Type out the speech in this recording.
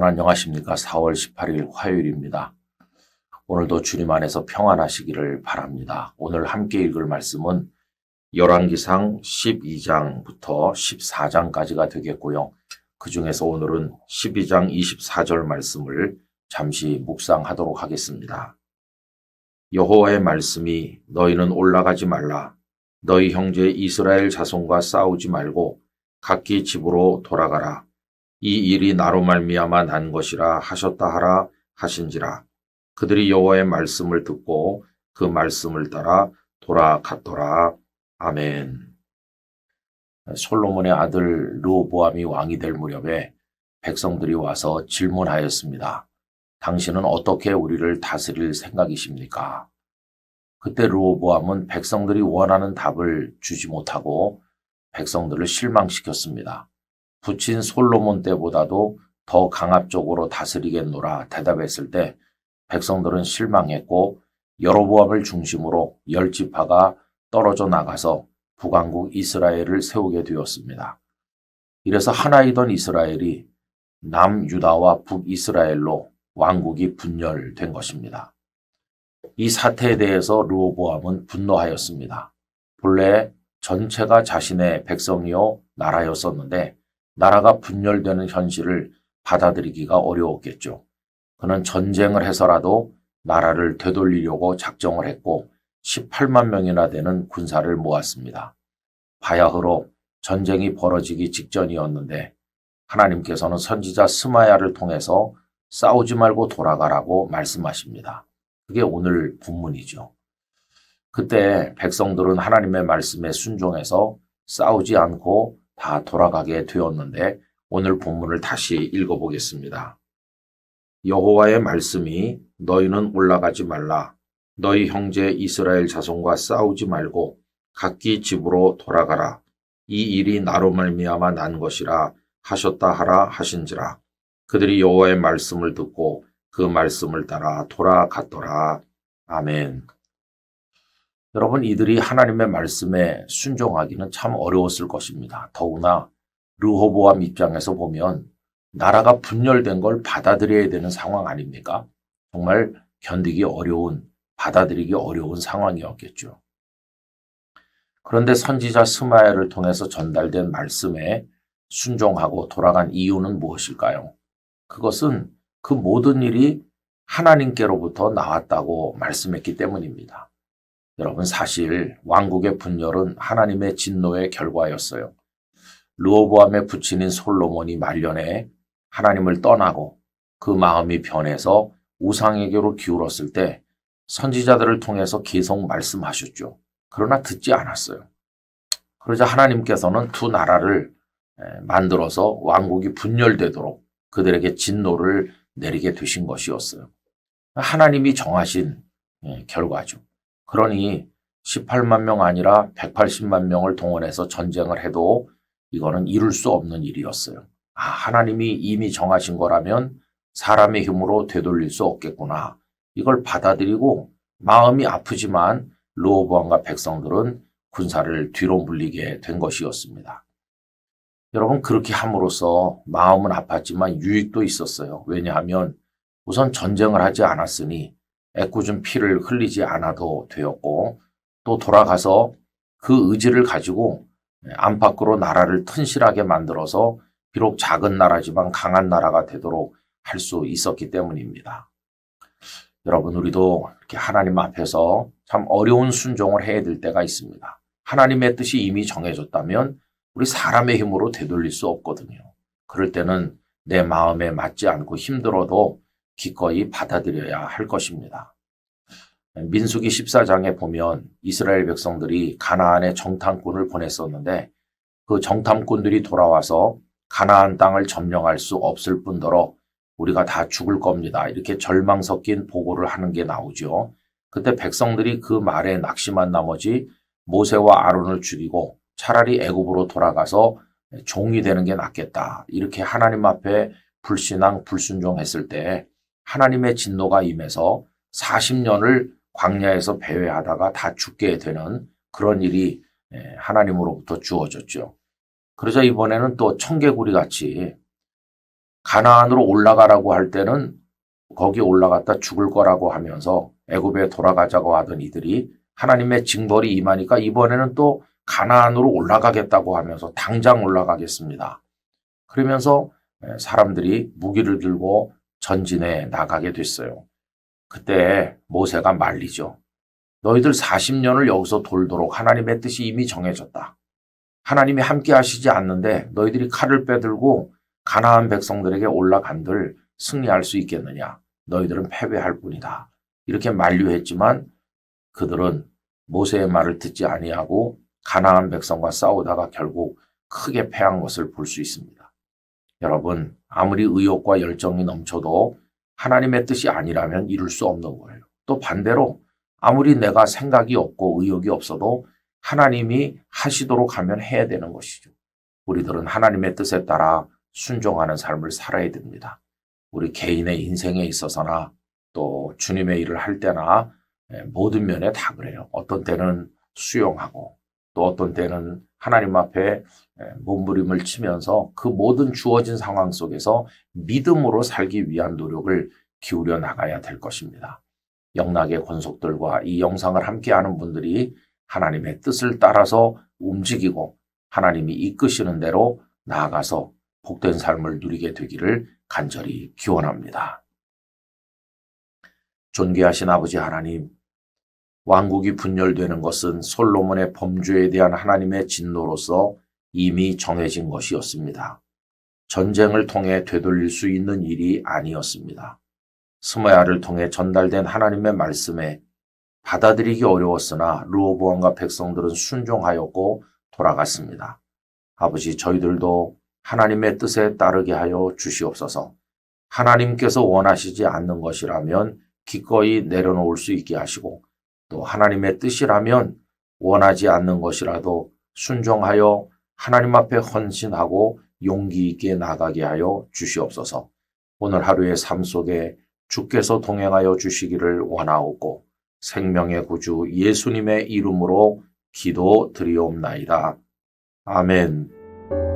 여러분 안녕하십니까? 4월 18일 화요일입니다. 오늘도 주님 안에서 평안하시기를 바랍니다. 오늘 함께 읽을 말씀은 열왕기상 12장부터 14장까지가 되겠고요. 그 중에서 오늘은 12장 24절 말씀을 잠시 묵상하도록 하겠습니다. 여호와의 말씀이 너희는 올라가지 말라. 너희 형제 이스라엘 자손과 싸우지 말고 각기 집으로 돌아가라. 이 일이 나로 말미암아 난 것이라 하셨다 하라 하신지라. 그들이 여호와의 말씀을 듣고 그 말씀을 따라 돌아갔더라. 아멘. 솔로몬의 아들 르호보암이 왕이 될 무렵에 백성들이 와서 질문하였습니다. 당신은 어떻게 우리를 다스릴 생각이십니까? 그때 르호보암은 백성들이 원하는 답을 주지 못하고 백성들을 실망시켰습니다. 부친 솔로몬 때보다도 더 강압적으로 다스리겠노라 대답했을 때 백성들은 실망했고 여로보암을 중심으로 10지파가 떨어져 나가서 북왕국 이스라엘을 세우게 되었습니다. 이래서 하나이던 이스라엘이 남유다와 북이스라엘로 왕국이 분열된 것입니다. 이 사태에 대해서 르호보암은 분노하였습니다. 본래 전체가 자신의 백성이요 나라였었는데 나라가 분열되는 현실을 받아들이기가 어려웠겠죠. 그는 전쟁을 해서라도 나라를 되돌리려고 작정을 했고 18만 명이나 되는 군사를 모았습니다. 바야흐로 전쟁이 벌어지기 직전이었는데 하나님께서는 선지자 스마야를 통해서 싸우지 말고 돌아가라고 말씀하십니다. 그게 오늘 본문이죠. 그때 백성들은 하나님의 말씀에 순종해서 싸우지 않고 다 돌아가게 되었는데 오늘 본문을 다시 읽어보겠습니다. 여호와의 말씀이 너희는 올라가지 말라. 너희 형제 이스라엘 자손과 싸우지 말고 각기 집으로 돌아가라. 이 일이 나로 말미암아 난 것이라 하셨다 하라 하신지라. 그들이 여호와의 말씀을 듣고 그 말씀을 따라 돌아갔더라. 아멘. 여러분, 이들이 하나님의 말씀에 순종하기는 참 어려웠을 것입니다. 더구나 르호보암 입장에서 보면 나라가 분열된 걸 받아들여야 되는 상황 아닙니까? 정말 견디기 어려운, 받아들이기 어려운 상황이었겠죠. 그런데 선지자 스마야를 통해서 전달된 말씀에 순종하고 돌아간 이유는 무엇일까요? 그것은 그 모든 일이 하나님께로부터 나왔다고 말씀했기 때문입니다. 여러분, 사실 왕국의 분열은 하나님의 진노의 결과였어요. 르호보암의 부친인 솔로몬이 말년에 하나님을 떠나고 그 마음이 변해서 우상에게로 기울었을 때 선지자들을 통해서 계속 말씀하셨죠. 그러나 듣지 않았어요. 그러자 하나님께서는 두 나라를 만들어서 왕국이 분열되도록 그들에게 진노를 내리게 되신 것이었어요. 하나님이 정하신 결과죠. 그러니 18만 명 아니라 180만 명을 동원해서 전쟁을 해도 이거는 이룰 수 없는 일이었어요. 하나님이 이미 정하신 거라면 사람의 힘으로 되돌릴 수 없겠구나. 이걸 받아들이고 마음이 아프지만 르호보암과 백성들은 군사를 뒤로 물리게 된 것이었습니다. 여러분, 그렇게 함으로써 마음은 아팠지만 유익도 있었어요. 왜냐하면 우선 전쟁을 하지 않았으니 애꿎은 피를 흘리지 않아도 되었고 또 돌아가서 그 의지를 가지고 안팎으로 나라를 튼실하게 만들어서 비록 작은 나라지만 강한 나라가 되도록 할 수 있었기 때문입니다. 여러분, 우리도 이렇게 하나님 앞에서 참 어려운 순종을 해야 될 때가 있습니다. 하나님의 뜻이 이미 정해졌다면 우리 사람의 힘으로 되돌릴 수 없거든요. 그럴 때는 내 마음에 맞지 않고 힘들어도 기꺼이 받아들여야 할 것입니다. 민수기 14장에 보면 이스라엘 백성들이 가나안에 정탐꾼을 보냈었는데 그 정탐꾼들이 돌아와서 가나안 땅을 점령할 수 없을 뿐더러 우리가 다 죽을 겁니다. 이렇게 절망 섞인 보고를 하는 게 나오죠. 그때 백성들이 그 말에 낙심한 나머지 모세와 아론을 죽이고 차라리 애굽으로 돌아가서 종이 되는 게 낫겠다. 이렇게 하나님 앞에 불신앙, 불순종했을 때 하나님의 진노가 임해서 40년을 광야에서 배회하다가 다 죽게 되는 그런 일이 하나님으로부터 주어졌죠. 그러자 이번에는 또 청개구리 같이 가나안으로 올라가라고 할 때는 거기 올라갔다 죽을 거라고 하면서 애굽에 돌아가자고 하던 이들이 하나님의 징벌이 임하니까 이번에는 또 가나안으로 올라가겠다고 하면서 당장 올라가겠습니다. 그러면서 사람들이 무기를 들고 전진해 나가게 됐어요. 그때 모세가 말리죠. 너희들 40년을 여기서 돌도록 하나님의 뜻이 이미 정해졌다. 하나님이 함께 하시지 않는데 너희들이 칼을 빼들고 가나안 백성들에게 올라간들 승리할 수 있겠느냐. 너희들은 패배할 뿐이다. 이렇게 만류했지만 그들은 모세의 말을 듣지 아니하고 가나안 백성과 싸우다가 결국 크게 패한 것을 볼 수 있습니다. 여러분, 아무리 의욕과 열정이 넘쳐도 하나님의 뜻이 아니라면 이룰 수 없는 거예요. 또 반대로 아무리 내가 생각이 없고 의욕이 없어도 하나님이 하시도록 하면 해야 되는 것이죠. 우리들은 하나님의 뜻에 따라 순종하는 삶을 살아야 됩니다. 우리 개인의 인생에 있어서나 또 주님의 일을 할 때나 모든 면에 다 그래요. 어떤 때는 수용하고 또 어떤 때는 하나님 앞에 몸부림을 치면서 그 모든 주어진 상황 속에서 믿음으로 살기 위한 노력을 기울여 나가야 될 것입니다. 영락의 권속들과 이 영상을 함께하는 분들이 하나님의 뜻을 따라서 움직이고 하나님이 이끄시는 대로 나아가서 복된 삶을 누리게 되기를 간절히 기원합니다. 존귀하신 아버지 하나님, 왕국이 분열되는 것은 솔로몬의 범죄에 대한 하나님의 진노로서 이미 정해진 것이었습니다. 전쟁을 통해 되돌릴 수 있는 일이 아니었습니다. 스마야를 통해 전달된 하나님의 말씀에 받아들이기 어려웠으나 르호보암과 백성들은 순종하였고 돌아갔습니다. 아버지, 저희들도 하나님의 뜻에 따르게 하여 주시옵소서. 하나님께서 원하시지 않는 것이라면 기꺼이 내려놓을 수 있게 하시고 또 하나님의 뜻이라면 원하지 않는 것이라도 순종하여 하나님 앞에 헌신하고 용기 있게 나가게 하여 주시옵소서. 오늘 하루의 삶 속에 주께서 동행하여 주시기를 원하옵고 생명의 구주 예수님의 이름으로 기도드리옵나이다. 아멘.